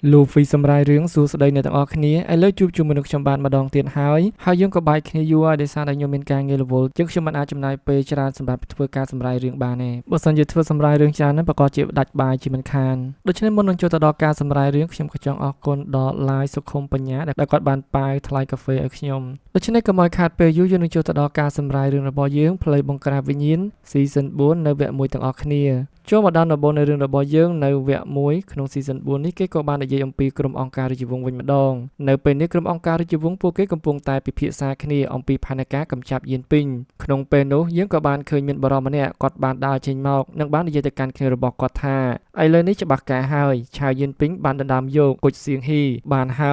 លោកហ្វីសម្រាយរឿងសួស្តីអ្នកទាំងអស់គ្នាឥឡូវជួបជុំមនុស្សខ្ញុំបានម្ដងទៀតហើយយើងក៏បែកគ្នាយូរហើយដោយសារតែខ្ញុំមានការងាររវល់ជាងខ្ញុំមិនអាចចំណាយពេលច្រើនសម្រាប់ធ្វើការសម្រាយរឿងបានទេបើសិនជាធ្វើសម្រាយរឿងច្រើនហ្នឹងប្រកបជាដាច់បាយជាមិនខានដូច្នេះមុននឹងចូលទៅដល់ការសម្រាយរឿងខ្ញុំក៏ចង់អរគុណដល់ Live សុខុមបញ្ញាដែលគាត់បានប៉ាវថ្លៃកាហ្វេឲ្យខ្ញុំដូច្នេះកុំឲ្យខាតពេលយូរយើងនឹងចូលទៅដល់ការសម្រាយរឿងរបស់យើងផ្លូវបង្ក្រាបវិញ្ញាណ Season 4នៅវគ្គ1ទាំងអស់គ្នាចូលមកដល់ដំបូងនៃរឿងរបស់យើងនៅវគ្គ1ក្នុង Season 4នេះគេក៏បាននិយាយអំពីក្រុមអង្គការរាជវង្សវិញម្ដងនៅពេលនេះក្រុមអង្គការរាជវង្សពួកគេកំពុងតែពិភាក្សាគ្នាអំពីផែនការកម្ចាត់យានពីងក្នុងពេលនោះយើងក៏បានឃើញមានបរិមម្នាក់គាត់បានដើរចេញមកនិងបាននិយាយទៅកាន់គ្នារបស់គាត់ថាឥឡូវនេះច្បាស់ការហើយឆាវយានពីងបានដណ្ដើមយកគុជសៀងហ៊ីបានហ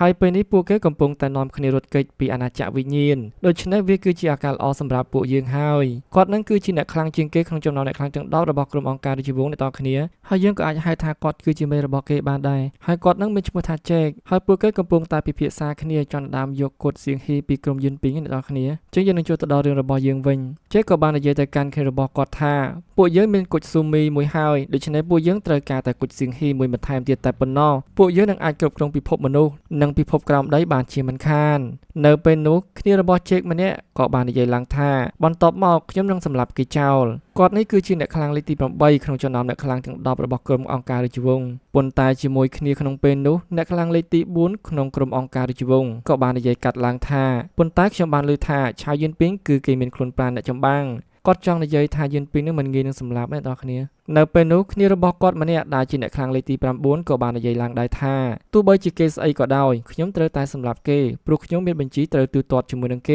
ើយពេលនេះពួកគេកំពុងតែនាំគ្នារត់គេចពីអាណាចក្រវិញ្ញាណដូច្នេះវាគឺជាឱកាសល្អសម្រាប់ពួកយើងហើយគាត់នឹងគឺជាអ្នកខ្លាំងជាងគេក្នុងចំណោមអ្នកខ្លាំងទាំង10របស់ក្រុមអង្គការរាជវង្សអ្នកទាំងគ្នាហើយយើងក៏អាចហៅថាគាត់គឺជាមេរបស់គេបានដែរហើយគាត់នឹងមានឈ្មោះថាជេកហើយពួកគេកំពុងតែពិភាក្សាគ្នាចង់ដណ្ដើមយកគុជសៀងហ៊ីពីក្រុមយានពីងអ្នកទាំងគ្នាចឹងយើងនឹងចូលទៅដល់រឿងរបស់យើងវិញជេកក៏បាននិយាយទៅកាន់គ្នារបស់គាត់ថាពួកយើងមានគុជស៊ូមីមួយហើយដូច្នេះពួកយើងត្រូវការតែគុជសៀងហ៊ីមួយបន្ថែមទៀតតែប៉ុណ្ណោះពួកយើងនឹងអាចគ្រប់គ្រងពិភពមនុស្សនិងពិភពក្រោមដីបានជាមិនខាននៅពេលនោះគ្នារបស់ជេកម្នាក់ក៏បាននិយាយឡើងថាបន្ទាប់មកខ្ញុំនឹងសម្លាប់គេចោលគាត់នេះគឺជាអ្នកខ្លាំងលេខទី8ក្នុងចំណោមអ្នកខ្លាំងទាំង10របស់ក្រុមអង្គការរាជវង្សប៉ុន្តែជាមួយគ្នាក្នុងពេលនោះអ្នកខ្លាំងលេខទី4ក្នុងក្រុមអង្គការរាជវង្សក៏បាននិយាយកាត់ឡើងថាប៉ុន្តែខ្ញុំបានឮថាឆាវយានពីងគឺគេមានខ្លួនប្រាណអ្នកចម្បាំងគាត់ចង់និយាយថាយានពីងនឹងមិនងាយនឹងសម្លាប់ទេបងប្អូននៅពេលនោះគ្នារបស់គាត់ម្នាក់ដែលជាអ្នកខ្លាំងលេខទី9ក៏បាននិយាយឡើងដែរថាទោះបីជាគេស្អីក៏ដោយខ្ញុំត្រូវតែសម្លាប់គេព្រោះខ្ញុំមានបញ្ជីត្រូវទូទាត់ជាមួយនឹងគេ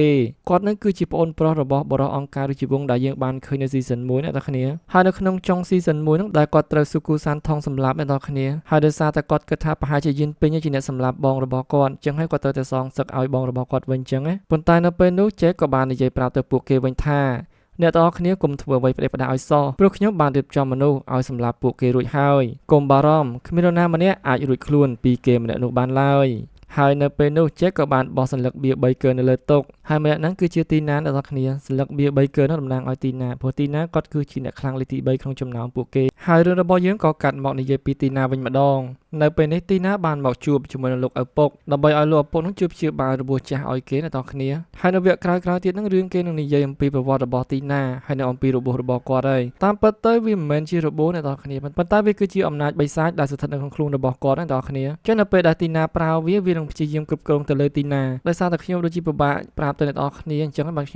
គាត់នឹងគឺជាប្អូនប្រុសរបស់បរិសអង្គការរាជវង្សដែលយើងបានឃើញនៅ Season 1អ្នកនរគ្នាហើយនៅក្នុងចុង Season 1នោះដែលគាត់ត្រូវស៊ូគូសានថងសម្លាប់អ្នកនរគ្នាហើយដោយសារតែគាត់គិតថាប្រហែលជាយានពេញជាអ្នកសម្លាប់បងរបស់គាត់អញ្ចឹងហើយគាត់ត្រូវតែសងសឹកឲ្យបងរបស់គាត់វិញអញ្ចឹងណាប៉ុន្តែនៅពេលនោះជេក៏បាននិយាយប្រាប់ទៅពួកគេវិញថាអ្នកទាំងអស់គ្នាកុំធ្វើអ្វីផ្ដេសផ្ដាសឲ្យសោះព្រោះខ្ញុំបានរៀបចំមនុស្សឲ្យសម្លាប់ពួកគេរួចហើយកុំបារម្ភគ្មាននរណាម្នាក់អាចរួចខ្លួនពីគេម្នាក់នោះបានឡើយហើយនៅពេលនោះជេកក៏បានបោះសន្លឹកបៀ3កើនៅលើតុហើយម្នាក់ហ្នឹងគឺជាទីណាអ្នកនរគ្នាសន្លឹកបៀ3កើនោះតំណាងឲ្យទីណាព្រោះទីណាគាត់គឺជាអ្នកខ្លាំងលេខទី3ក្នុងចំណោមពួកគេហើយរឿងរបស់យើងក៏កាត់មកនិយាយពីទីណាវិញម្ដងនៅពេលនេះទីណាបានមកជួបជាមួយនឹងលោកឪពុកដើម្បីឲ្យលោកឪពុកនឹងជួយព្យាបាលរបួសចាស់ឲ្យគេអ្នកនរគ្នាហើយនៅវគ្គក្រោយៗទៀតនឹងរឿងគេនឹងនិយាយអំពីប្រវត្តិរបស់ទីណាហើយនៅអំពីរបួសរបស់គាត់ហើយតាមពិតទៅវាមិនមែនជារបួសអ្នកនរគ្នាប៉ុន្តែវាគឺជាអំណាចបិសាចដែលស្ថិតនៅក្នុងខ្លួនរបស់គាត់អ្នកនរគ្នាចឹងនៅពេលដែលទីណាប្រើវានឹងព្យាយាមគ្រប់គ្រងទៅលើទីណាដោយសារតែខ្ញុំដូចជាពិបាកប្រាប់ទៅអ្នកនរគ្នាអញ្ចឹងបានខ្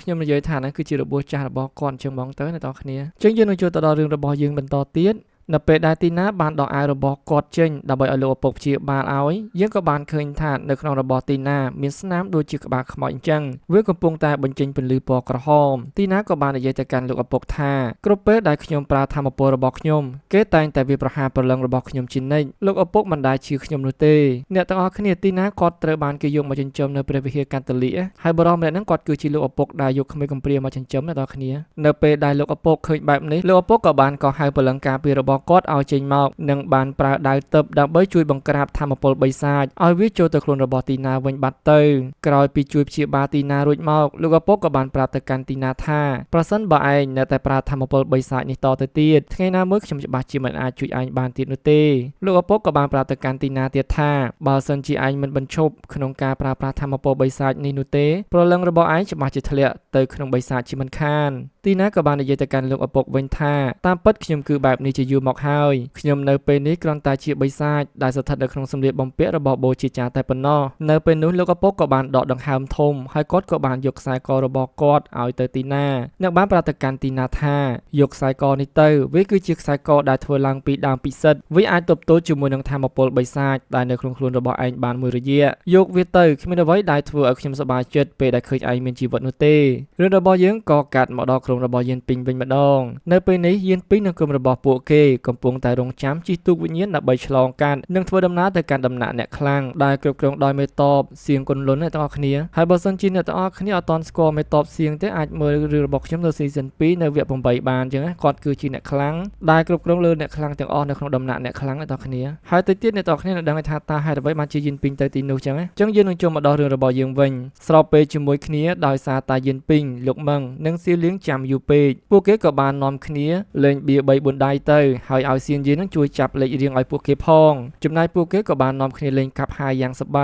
ញុំនិយាយថាហ្នឹងគឺជារបួសចាស់របស់គាត់អញ្ចឹងបងទៅអ្នកនរគ្នាចឹងយើងនឹងចូលទៅដល់រឿងរបស់យើងបន្តទៀតនៅពេលដែលទីណាបានដកអាវរបស់គាត់ចេញដើម្បីឲ្យលោកឪពុកព្យាបាលឲ្យយើងក៏បានឃើញថានៅក្នុងរបស់ទីណាមានស្នាមដូចជាក្បាលខ្មោចអញ្ចឹងវាកំពុងតែបញ្ចេញពន្លឺពណ៌ក្រហមទីណាក៏បាននិយាយទៅកាន់លោកឪពុកថាគ្រប់ពេលដែលខ្ញុំប្រើធម្មពលរបស់ខ្ញុំគេតែងតែវាប្រហារព្រលឹងរបស់ខ្ញុំជានិច្ចលោកឪពុកមិនដែលជឿខ្ញុំនោះទេអ្នកទាំងអស់គ្នាទីណាគាត់ត្រូវបានគេយកមកចិញ្ចឹមនៅព្រះវិហារកាតូលិកហើយបរិមម្នាក់ហ្នឹងគាត់គឺជាលោកឪពុកដែលយកក្មេងកំព្រាមកចិញ្ចឹមអ្នកទាំងអស់គ្នានៅពេលដែលលោកឪពុកឃើញបែបនេះលោកឪពុកក៏បានកោះហៅព្រលឹងការពាររបស់គាត់ឲ្យចេញមកនិងបានប្រើដាវទិបដើម្បីជួយបង្ក្រាបធម្មពលបិសាចឲ្យវាចូលទៅខ្លួនរបស់ទីណាវិញបាត់ទៅក្រោយពីជួយព្យាបាលទីណារួចមកលោកឪពុកក៏បានប្រាប់ទៅកាន់ទីណាថាប្រសិនបើឯងនៅតែប្រើធម្មពលបិសាចនេះតទៅទៀតថ្ងៃណាមួយខ្ញុំច្បាស់ជាមិនអាចជួយឯងបានទៀតនោះទេលោកឪពុកក៏បានប្រាប់ទៅកាន់ទីណាទៀតថាបើសិនជាឯងមិនបញ្ឈប់ក្នុងការប្រើប្រាស់ធម្មពលបិសាចនេះនោះទេព្រលឹងរបស់ឯងច្បាស់ជាធ្លាក់ទៅក្នុងបិសាចជាមិនខានទីណាក៏បាននិយាយទៅកាន់លោកឪពុកវិញថាតាមពិតខ្ញុំគឺបែបនេះជាយូរមកហើយខ្ញុំនៅពេលនេះគ្រាន់តែជាបិសាចដែលស្ថិតនៅក្នុងសម្លៀកបំពាក់របស់បូជាចារតែប៉ុណ្ណោះនៅពេលនោះលោកឪពុកក៏បានដកដង្ហើមធំហើយគាត់ក៏បានយកខ្សែករបស់គាត់ឲ្យទៅទីណាអ្នកបានប្រាប់ទៅកាន់ទីណាថាយកខ្សែកនេះទៅវាគឺជាខ្សែកដែលធ្វើឡើងពីដើមពិសិដ្ឋវាអាចទប់ទល់ជាមួយនឹងធម្មពលបិសាចដែលនៅក្នុងខ្លួនរបស់ឯងបានមួយរយៈយកវាទៅគ្មានអ្វីដែលធ្វើឲ្យខ្ញុំសប្បាយចិត្តពេលដែលឃើញឯងមានជីវិតនោះទេរឿងរបស់យើងក៏កាត់មកដល់ក្រុមរបស់យានពីងវិញម្ដងនៅពេលនេះយានពីងនិងក្រុមរបស់ពួកគេកំពុងតែរងចាំជិះទូកវិញ្ញាណដើម្បីឆ្លងកាត់និងធ្វើដំណើរទៅកាន់ដំណាក់អ្នកខ្លាំងដែលគ្រប់គ្រងដោយមេតបសៀងគុនលុនអ្នកទាំងអស់គ្នាហើយបើសិនជាអ្នកទាំងអស់គ្នាអត់ទាន់ស្គាល់មេតបសៀងទេអាចមើលរឿងរបស់ខ្ញុំនៅ Season 2នៅវគ្គ8បានអញ្ចឹងគាត់គឺជាអ្នកខ្លាំងដែលគ្រប់គ្រងលើអ្នកខ្លាំងទាំងអស់នៅក្នុងដំណាក់អ្នកខ្លាំងអ្នកទាំងអស់គ្នាហើយទៅទៀតអ្នកទាំងអស់គ្នានឹងដឹងថាតើហេតុអ្វីបានជាយានពីងទៅទីនោះអញ្ចឹងយើងនឹងចូលមកដល់រឿងរបស់យើងវិញស្របពេលជាមួយគ្នាដោយសារតែយានពីងលោកម៉ឹងនិងសៀលៀងចាំយូរពេកពួកគេក៏បាននាំគ្នាលេងបៀ3 4ដៃទៅ ហើយឲ្យសៀនយីនឹងជួយចាប់លេខរៀងឲ្យពួកគេផងចំណែកពួកគេក៏បាននាំគ្នាលេងកាប់ហាយយ៉ាងសប្បា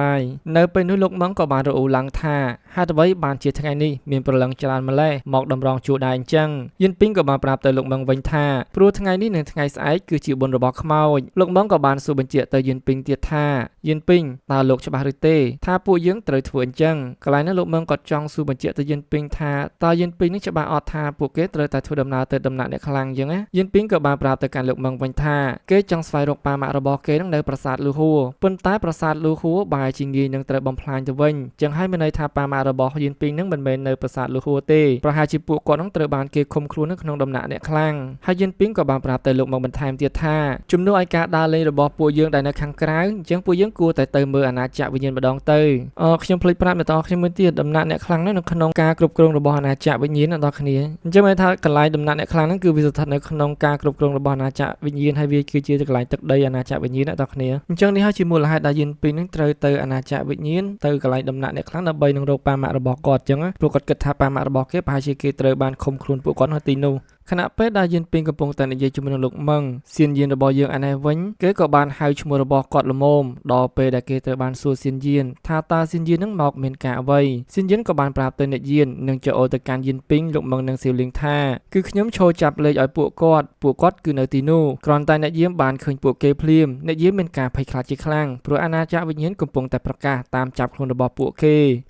យនៅពេលនោះលោកម៉ងក៏បានរអ៊ូឡើងថាហេតុអ្វីបានជាថ្ងៃនេះមានព្រលឹងច្រើនម្ល៉េះមកតម្រង់ជួរដែរអញ្ចឹងយិនពីងក៏បានប្រាប់ទៅលោកម៉ងវិញថាព្រោះថ្ងៃនេះនិងថ្ងៃស្អែកគឺជាបុណ្យរបស់ខ្មោចលោកម៉ងក៏បានសួរបញ្ជាក់ទៅយិនពីងទៀតថាយិនពីងតើលោកច្បាស់ឬទេថាពួកយើងត្រូវធ្វើអញ្ចឹងកន្លែងនោះលោកម៉ងក៏ចង់សួរបញ្ជាក់ទៅយិនពីងថាតើយិនពីងនឹងច្បាស់អត់ថាពួកគេត្រូវតែធ្វើដំណើរទៅដំណាក់អ្នកខ្លាំងអញ្ចឹងណាយិនពីងក៏បានប្រាប់ទៅកាន់លោកម៉ងវិញថាគេចង់ស្វែងរកប៉ាម៉ាក់របស់គេនឹងនៅប្រាសាទលូហួរប៉ុន្តែប្រាសាទលូហួរបែរជាងាយនឹងត្រូវបំផ្លាញទៅវិញចឹងហើយមានន័យថាប៉ាម៉ាក់របស់យិនពីងនឹងមិនមែននៅប្រាសាទលូហួរទេប្រហែលជាពួកគាត់នឹងត្រូវបានគេឃុំខ្លួននៅក្នុងដំណាក់អ្នកខ្លាំងហើយយិនពីងក៏បានប្រាប់ទៅលោកម៉ងបន្ថែមទៀតថាជំនួសឲ្យការដើរលេងរបស់ពួកយើងដែលនៅខាងក្រៅអញ្ចឹងពួកយើងគួរតែទៅមើលអាណាចក្រវិញ្ញាណម្ដងទៅខ្ញុំភ្លេចប្រាប់អ្នកទាំងអស់គ្នាមួយទៀតដំណាក់អ្នកខ្លាំងនៅក្នុងការគ្រប់គ្រងរបស់អាណាចក្រវិញ្ញាណអ្នកទាំងអស់គ្នាអញ្ចឹងមានថាកន្លែងដំណាក់អ្នកខ្លាំងហ្នឹងគឺវាស្ថិតនៅក្នុងការគ្រប់គ្រងរបស់អាណាចក្រវិញ្ញាណហើយវាគឺជាកន្លែងទឹកដីអាណាចក្រវិញ្ញាណអ្នកទាំងអស់គ្នាអញ្ចឹងនេះហើយជាមូលហេតុដែលយិនពីងនឹងត្រូវទៅអាណាចក្រវិញ្ញាណទៅកន្លែងដំណាក់អ្នកខ្លាំងដើម្បីនឹងរកប៉ាម៉ាក់របស់គាត់អញ្ចឹងព្រោះគាត់គិតថាប៉ាម៉ាក់របស់គេប្រហែលជាគេត្រូវបានឃុំខ្លួនពួកគាត់នៅទីនោះខណៈពេលដែលយិនពីងកំពុងតែនិយាយជាមួយនឹងលោកម៉ងសៀនយៀនរបស់យើងឯនេះវិញគេក៏បានហៅឈ្មោះរបស់គាត់ល្មមដល់ពេលដែលគេត្រូវបានសួរសៀនយៀនថាតើសៀនយៀននឹងមកមានការអ្វីសៀនយៀនក៏បានប្រាប់ទៅអ្នកយៀននិងចោលទៅកាន់យិនពីងលោកម៉ងនិងសៀវលីងថាគឺខ្ញុំឈរចាប់លេខឲ្យពួកគាត់គឺនៅទីនោះគ្រាន់តែអ្នកយាមបានឃើញពួកគេភ្លាមអ្នកយាមមានការភ័យខ្លាចជាខ្លាំងព្រោះអាណាចក្រវិញ្ញាណកំពុងតែប្រកាសតាមចាប់ខ្លួនរបស់ពួកគ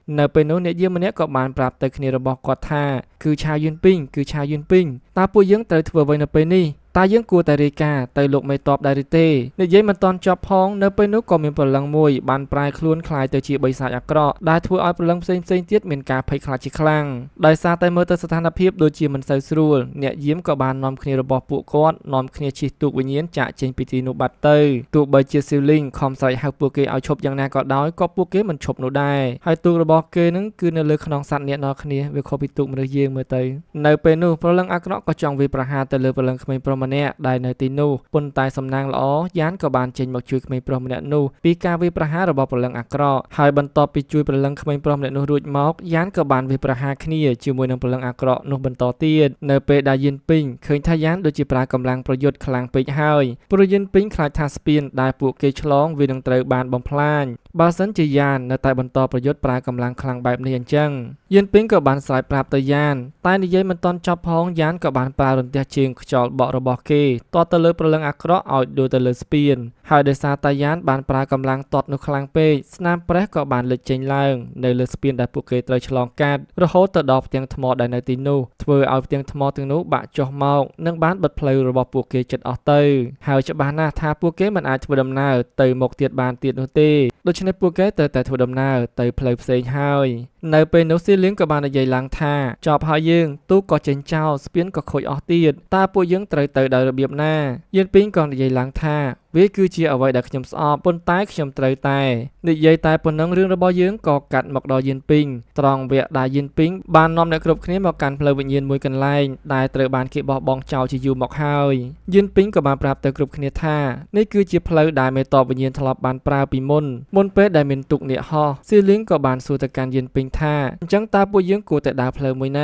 េនៅពេលនោះអ្នកយាមម្នាក់ក៏បានប្រាប់ទៅគ្នារបស់គាត់ថាគឺឆាវយិនពីងតើពួកយើងត្រូវធ្វើអ្វីនៅពេលនេះតើយើងគួរតែរាយការណ៍ទៅលោកមេតបដែរឬទេនិយាយមិនតាន់ចប់ផងនៅពេលនោះក៏មានព្រលឹងមួយបានប្រែខ្លួនคล้ายទៅជាបិសាចអាក្រក់ដែលធ្វើឲ្យព្រលឹងផ្សេងទៀតមានការភ័យខ្លាចជាខ្លាំងដោយសារតែមើលទៅស្ថានភាពដូចជាមិនសូវស្រួលអ្នកយាមក៏បាននាំគ្នារបស់ពួកគាត់នាំគ្នាជិះទូកវិញ្ញាណចាក់ចេញពីទីនោះបាត់ទៅទោះបីជាស៊ីវលីងខំស្រែកហៅពួកគេឲ្យឈប់យ៉ាងណាក៏ដោយក៏ពួកគេមិនឈប់នោះដែរហើយទូករបស់គេនឹងគឺនៅលើខ្នងសត្វអ្នកនរគ្នាវាខុសពីទូកមនុស្សយើងមើលទៅនៅពេលនោះព្រលឹងអាក្រក់ក៏ចង់វាយប្រហារទៅលើព្រលឹងក្មេងប្រុសម្នាក់ដែលនៅទីនោះប៉ុន្តែសំណាងល្អយ៉ានក៏បានចេញមកជួយក្មេងប្រុសម្នាក់នោះពីការវាយប្រហាររបស់ព្រលឹងអាក្រក់ហើយបន្ទាប់ពីជួយព្រលឹងក្មេងប្រុសម្នាក់នោះរួចមកយ៉ានក៏បានវាយប្រហារគ្នាជាមួយនឹងព្រលឹងអាក្រក់នោះបន្តទៀតនៅពេលដែលយិនពីងឃើញថាយ៉ានដូចជាប្រើកម្លាំងប្រយុទ្ធខ្លាំងពេកហើយព្រោះយិនពីងខ្លាចថាស្ពានដែលពួកគេឆ្លងវានឹងត្រូវបានបំផ្លាញបើសិនជាយ៉ាននៅតែបន្តប្រយុទ្ធប្រើកម្លាំងខ្លាំងបែបនេះអញ្ចឹងយិនពីងក៏បានស្រែកប្រាប់ទៅយ៉ានតែនិយាយមិនទាន់ចប់ផងយ៉ានក៏បានប្រើរន្ទះជើងខ្យល់បក់របស់គេទាត់ទៅលើព្រលឹងអាក្រក់ឲ្យដួលទៅលើស្ពានហើយដោយសារតែយ៉ានបានប្រើកម្លាំងទាត់នោះខ្លាំងពេកស្នាមប្រេះក៏បានលេចចេញឡើងនៅលើស្ពានដែលពួកគេត្រូវឆ្លងកាត់រហូតទៅដល់ផ្ទាំងថ្មដែលនៅទីនោះធ្វើឲ្យផ្ទាំងថ្មទាំងនោះបាក់ចុះមកនិងបានបិទផ្លូវរបស់ពួកគេជិតអស់ទៅហើយច្បាស់ណាស់ថាពួកគេមិនអាចធ្វើដំណើរទៅមុខទៀតបានទៀតនោះទេដូច្នេះពួកគេត្រូវតែធ្វើដំណើរទៅផ្លូវផ្សេងហើយនៅពេលនោះស៊ីលៀងក៏បាននិយាយឡើងថាចប់ហើយយើងទូកក៏ចេញចោលស្ពានក៏ខូចអស់ទៀតតើពួកយើងត្រូវទៅដោយរបៀបណាយិនពីងក៏និយាយឡើងថាវាគឺជាអ្វីដែលខ្ញុំស្អប់ប៉ុន្តែខ្ញុំត្រូវតែនិយាយតែប៉ុណ្ណឹងរឿងរបស់យើងក៏កាត់មកដល់យិនពីងត្រង់វគ្គដែលយិនពីងបាននាំអ្នកគ្រប់គ្នាមកកាន់ផ្លូវវិញ្ញាណមួយកន្លែងដែលត្រូវបានគេបោះបង់ចោលជាយូរមកហើយយិនពីងក៏បានប្រាប់ទៅគ្រប់គ្នាថានេះគឺជាផ្លូវដែលមេតបវិញ្ញាណធ្លាប់បានប្រើពីមុនពេលដែលមានទូកអ្នកហោះស៊ីលីងក៏បានសួរទៅកាន់យិនពីងថាអញ្ចឹងតើពួកយើងគួរតែដើរផ្លូវមួយណា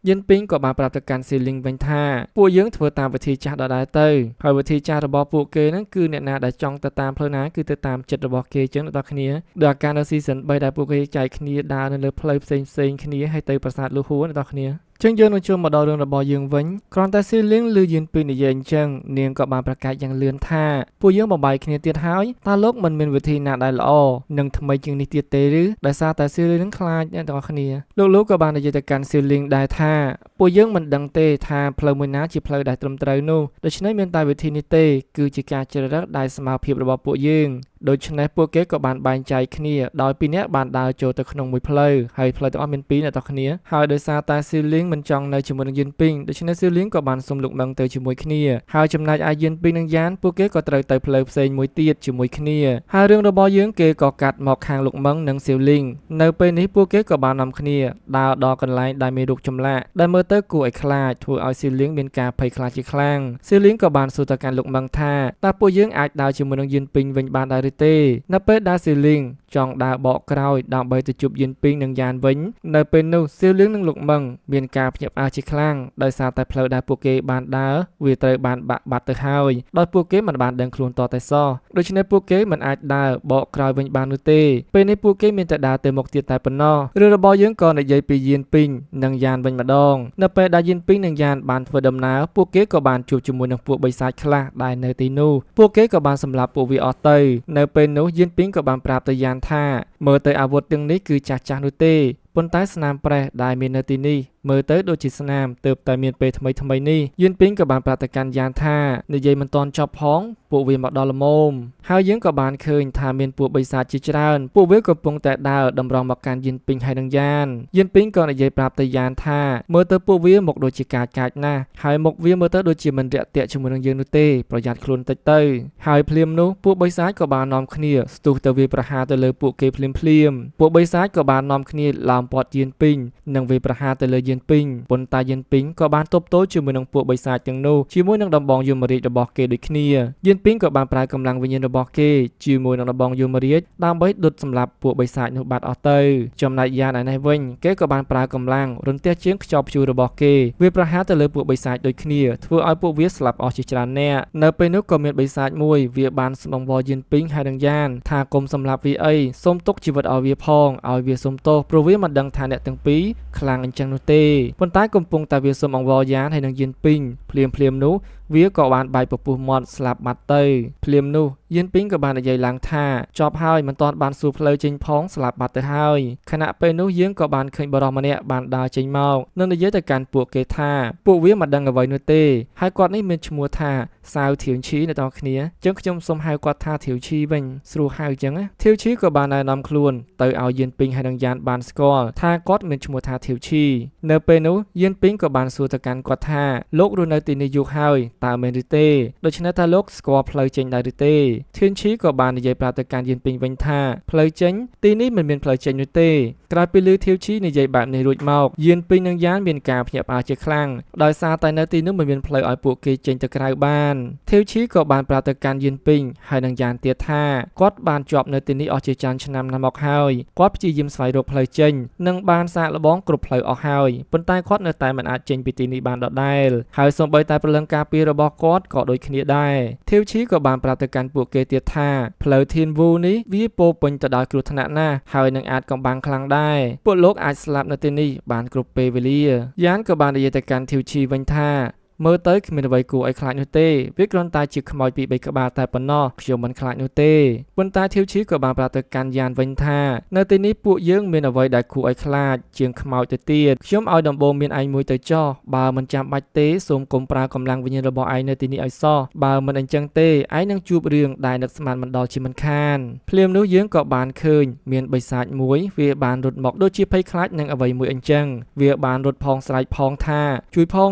យិនពីងក៏បានប្រាប់ទៅកាន់ស៊ីលីងវិញថាពួកយើងធ្វើតាមវិធីចាស់ដដែលទៅហើយវិធីចាស់របស់ពួកគេហ្នឹងគឺអ្នកណាដែលចង់ទៅតាមផ្លូវណាគឺទៅតាមចិត្តរបស់គេចឹងដល់គ្នាដោយការនៅ season 3ដែលពួកគេចែកគ្នាដើរនៅលើផ្លូវផ្សេងគ្នាហើយទៅប្រាសាទលូហួរដល់គ្នាចឹងយើងនឹងចូលមកដល់រឿងរបស់យើងវិញគ្រាន់តែស៊ីលីងឮយិនពីងនិយាយអញ្ចឹងនាងក៏បានប្រកាសយ៉ាងលឿនថាពួកយើងបំបាយគ្នាទៀតហើយតើលោកមិនមានវិធីណាដែលល្អនិងថ្មីជាងនេះទៀតទេឬដោយសារតែស៊ីលីងនឹងខ្លាចអ្នកទាំងអស់គ្នាលោកក៏បាននិយាយទៅកាន់ស៊ីលីងដែរថាពួកយើងមិនដឹងទេថាផ្លូវមួយណាជាផ្លូវដែលត្រឹមត្រូវនោះដូច្នេះមានតែវិធីនេះទេគឺជាការជ្រើសរើសដែលស្មើភាពរបស់ពួកយើងដូច្នេះពួកគេក៏បានបែងចែកគ្នាដោយពីរនាក់បានដើរចូលទៅក្នុងមួយផ្លូវហើយផ្លូវទាំងអស់មានពីរអ្នកទាំងគ្នាហើយដោយសារតែស៊ីលីងមិនចង់នៅជាមួយនឹងយិនពីងដូច្នេះស៊ីលីងក៏បានសុំលោកម៉ងទៅជាមួយគ្នាហើយចំណែកឯយិនពីងនិងយ៉ានពួកគេក៏ត្រូវទៅផ្លូវផ្សេងមួយទៀតជាមួយគ្នាហើយរឿងរបស់យើងគេក៏កាត់មកខាងលោកម៉ងនិងស៊ីលីងនៅពេលនេះពួកគេក៏បាននាំគ្នាដើរដល់កន្លែងដែលមានរូបចម្លាក់ដែលមើលទៅគួរឲ្យខ្លាចធ្វើឲ្យស៊ីលីងមានការភ័យខ្លាចជាខ្លាំងស៊ីលីងក៏បានសួរទៅកាន់លោកម៉ងថាតើពួកយើងអាចដើរជាមួយនឹងយិនពីងវិញបានដែរទេនៅពេលដែលស៊ីលីង ចង់ដើរបកក្រោយដើម្បីទៅជួបយៀនពីងនិងយ៉ានវិញនៅពេលនោះសៀវលៀងនិងលោកមឹងមានការភ្ញាក់ផ្អើលជាខ្លាំងដោយសារតែផ្លូវដែលពួកគេបានដើរវាត្រូវបានបាក់បាត់ទៅហើយដោយពួកគេមិនបានដឹងខ្លួនតតែសោះដូច្នេះពួកគេមិនអាចដើរបកក្រោយវិញបាននោះទេពេលនេះពួកគេមានតែដើរទៅមុខទៀតតែប៉ុណ្ណោះរឿងរបស់យើងក៏និយាយពីយៀនពីងនិងយ៉ានវិញម្ដងនៅពេលដែលយៀនពីងនិងយ៉ានបានធ្វើដំណើរពួកគេក៏បានជួបជាមួយនឹងពួកបិសាចខ្លះដែលនៅទីនោះពួកគេក៏បានសម្លាប់ពួកវាអស់ទៅនៅពេលនោះយៀនពីងក៏បានប្រាប់ទៅយ៉ានថាមើលទៅអាវុធទាំងនេះគឺចាស់ៗនោះទេប៉ុន្តែស្នាមប្រេះដែលមាននៅទីនេះមើលទៅដូចជាស្នាមទើបតែមានពេលថ្មីនេះយៀនពីងក៏បានប្រាប់ទៅកាន់យ៉ានថានិយាយមិនទាន់ចប់ផងពួកវាមកដល់ល្មមហើយយើងក៏បានឃើញថាមានពួកបិសាចជាច្រើនពួកវាកំពុងតែដើរតម្រង់មកកាន់យៀនពីងហើយនឹងយ៉ានយៀនពីងក៏និយាយប្រាប់ទៅយ៉ានថាមើលទៅពួកវាមកដូចជាកាចណាស់ហើយមុខវាមើលទៅដូចជាមិនរាក់ទាក់ជាមួយនឹងយើងនោះទេប្រយ័ត្នខ្លួនតិចទៅហើយភ្លាមនោះពួកបិសាចក៏បាននាំគ្នាស្ទុះទៅវាប្រហារទៅលើពួកគេភ្លាមពួកបិសាចក៏បាននាំគ្នាឡោមព័ទ្ធយៀនពីងនិងវាប្រហារទៅលើយៀនពីងប៉ុន្តែយៀនពីងក៏បានទប់ទល់ជាមួយនឹងពួកបិសាចទាំងនោះជាមួយនឹងដំបងយមរាជរបស់គេដូចគ្នាយៀនពីងក៏បានប្រើកម្លាំងវិញ្ញាណរបស់គេជាមួយនឹងដំបងយមរាជដើម្បីដុតសម្លាប់ពួកបិសាចនោះបាត់អស់ទៅចំណែកយ៉ានឯនេះវិញគេក៏បានប្រើកម្លាំងរន្ទះជើងខ្ចប់ព្យួររបស់គេវាប្រហារទៅលើពួកបិសាចដូចគ្នាធ្វើឲ្យពួកវាស្លាប់អស់ជាច្រើននាក់នៅពេលនោះក៏មានបិសាចមួយវាបានស្នំវល់យៀនពីងហើយនឹងយ៉ានថាកុំសម្លាប់វាអីសូមទុកជីវិតឲ្យវាផងឲ្យវាសុំទោសព្រោះវាមិនដឹងថាអ្នកទាំងពីរខ្លាំងអញ្ចឹងនោះទេប៉ុន្តែកំពុងតែវាសុំអង្វរយ៉ានហើយនឹងយៀនពីងភ្លាមនោះវាក៏បានបែកពពុះមាត់ស្លាប់បាត់ទៅភ្លាមនោះយៀនពីងក៏បាននិយាយឡើងថាចប់ហើយមិនទាន់បានសួរផ្លូវចេញផងស្លាប់បាត់ទៅហើយខណៈពេលនោះយើងក៏បានឃើញបរិសម្នាក់បានដើរចេញមកនិងនិយាយទៅកាន់ពួកគេថាពួកវាមិនដឹងអ្វីនោះទេហើយគាត់នេះមានឈ្មោះថាសាវធាវឈីអ្នកនរគ្នាចឹងខ្ញុំសូមហៅគាត់ថាធាវឈីវិញស្រួលហៅចឹងណាធាវឈីក៏បានណែនាំខ្លួនទៅឲ្យយៀនពីងហើយនឹងយ៉ានបានស្គាល់ថាគាត់មានឈ្មោះថាធាវឈីនៅពេលនោះយៀនពីងក៏បានសួរទៅកាន់គាត់ថាលោករស់នៅទីនេះយូរហើយតើមែនឬទេដូច្នេះថាលោកស្គាល់ផ្លូវចេញដែរឬទេធានឈីក៏បាននិយាយប្រាប់ទៅកាន់យៀនពីងវិញថាផ្លូវចេញទីនេះមិនមានផ្លូវចេញនោះទេក្រោយពីឮធាវឈីនិយាយបែបនេះរួចមកយៀនពីងនិងយ៉ានមានការភ្ញាក់ផ្អើលជាខ្លាំងដោយសារតែនៅទីនោះមិនមានផ្លូវឲ្យពួកគេចេញទៅក្រៅបានធាវឈីក៏បានប្រាប់ទៅកាន់យៀនពីងហើយនឹងយ៉ានទៀតថាគាត់បានជាប់នៅទីនេះអស់ជាច្រើនឆ្នាំណាស់មកហើយគាត់ព្យាយាមស្វែងរកផ្លូវចេញនិងបានសាកល្បងគ្រប់ផ្លូវអស់ហើយប៉ុន្តែគាត់នៅតែមិនអាចចេញពីទីនេះបានដដែលហើយសូម្បីតែព្រលឹងការពាររបស់គាត់ក៏ដូចគ្នាដែរធាវឈីក៏បានប្រាប់ទៅកាន់ពួកគេទៀតថាផ្លូវធានវូនេះវាពោពេញទៅដោយគ្រោះថ្នាក់ណាស់ហើយនឹងអាចកំបាំងខ្លាំងដែរពួកលោកអាចស្លាប់នៅទីនេះបានគ្រប់ពេលវេលាយ៉ានក៏បាននិយាយទៅកាន់ធាវឈីវិញថាមើលទៅគ្មានអ្វីគួរឲ្យខ្លាចនោះទេវាគ្រាន់តែជាខ្មោចពី3ក្បាលតែប៉ុណ្ណោះខ្ញុំមិនខ្លាចនោះទេប៉ុន្តែធាវឈីក៏បានប្រាប់ទៅកាន់យ៉ានវិញថានៅទីនេះពួកយើងមានអ្វីដែលគួរឲ្យខ្លាចជាងខ្មោចទៅទៀតខ្ញុំឲ្យដំបូងមានឯងមួយទៅចោះបើមិនចាំបាច់ទេសូមកុំប្រើកម្លាំងវិញ្ញាណរបស់ឯងនៅទីនេះឲ្យសោះបើមិនអញ្ចឹងទេឯងនឹងជួបរឿងដែលនឹកស្មានមិនដល់ជាមិនខានភ្លាមនោះយើងក៏បានឃើញមានបិសាចមួយវាបានរត់មកដូចជាភ័យខ្លាចនឹងអ្វីមួយអញ្ចឹងវាបានរត់ផងស្រែកផងថាជួយផង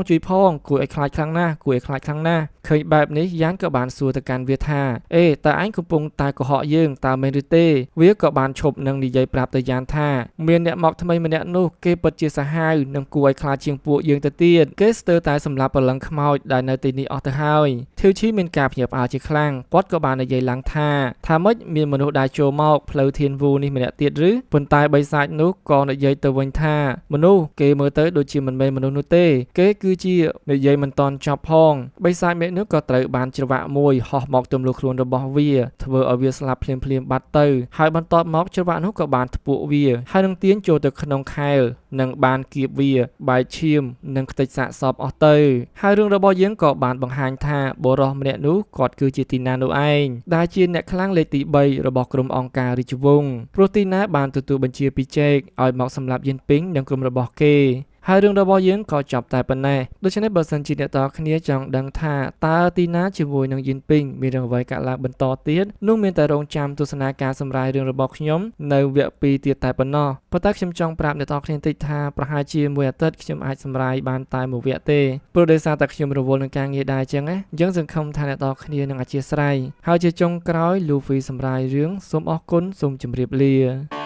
គួរឲ្យខ្លាចខ្លាំងណាស់ឃើញបែបនេះយ៉ានក៏បានសួរទៅកាន់វាថាអេតើឯងកំពុងតែកុហកយើងតើមែនឬទេវាក៏បានឈប់នឹងនិយាយប្រាប់ទៅយ៉ានថាមានអ្នកមកថ្មីម្នាក់នោះគេពិតជាសាហាវនិងគួរឲ្យខ្លាចជាងពួកយើងទៅទៀតគេស្ទើរតែសម្លាប់ព្រលឹងខ្មោចដែលនៅទីនេះអស់ទៅហើយធាវឈីមានការភ្ញាក់ផ្អើលជាខ្លាំងគាត់ក៏បាននិយាយឡើងថាម៉េចមានមនុស្សដែលចូលមកផ្លូវធានវូនេះម្នាក់ទៀតឬប៉ុន្តែបិសាចនោះក៏និយាយទៅវិញថាមនុស្សគេមើលទៅដូចជាមិនមែនមនុស្សនោះទេគេគឺជានិយាយមិនតន់ចប់ផងបិសាចនោះក៏ត្រូវបានច្រវាក់មួយហោះមកទម្លុះខ្លួនរបស់វាធ្វើឲ្យវាស្លាប់ភ្លាមបាត់ទៅហើយបន្ទាប់មកច្រវាក់នោះក៏បានធ្ពួកវាហើយនឹងទាញចូលទៅក្នុងខែលនិងបានគៀបវាបែកឈាមនិងខ្ទេចសាកសពអស់ទៅហើយរឿងរបស់យើងក៏បានបង្ហាញថាបុរសម្នាក់នោះគាត់គឺជាទីណានោះឯងដែលជាអ្នកខ្លាំងលេខទី3របស់ក្រុមអង្គការរាជវង្សព្រោះទីណាបានទទួលបញ្ជាពីជេកឲ្យមកសម្លាប់យៀនពីងនិងក្រុមរបស់គេហើយរឿងរបស់យើងក៏ចប់តែប៉ុណ្ណេះដូច្នេះបើសិនជាអ្នកតគ្នាចង់ដឹងថាតើទីណាជាមួយនឹងយៀនពីងមានរឿងអ្វីកើតឡើងបន្តទៀតនោះមានតែរងចាំទស្សនាការសម្រាយរឿងរបស់ខ្ញុំនៅវគ្គ2ទៀតតែប៉ុណ្ណោះប៉ុន្តែខ្ញុំចង់ប្រាប់អ្នកតគ្នាតិចថាប្រហែលជាមួយអាទិត្យខ្ញុំអាចសម្រាយបានតែមួយវគ្គទេព្រោះដោយសារតែខ្ញុំរវល់នឹងការងារដែរអញ្ចឹងណាយើងសង្ឃឹមថាអ្នកតគ្នានឹងអធិស្ឋានហើយជាចុងក្រោយ Luffy សម្រាយរឿងសូមអរគុណសូមជម្រាបលា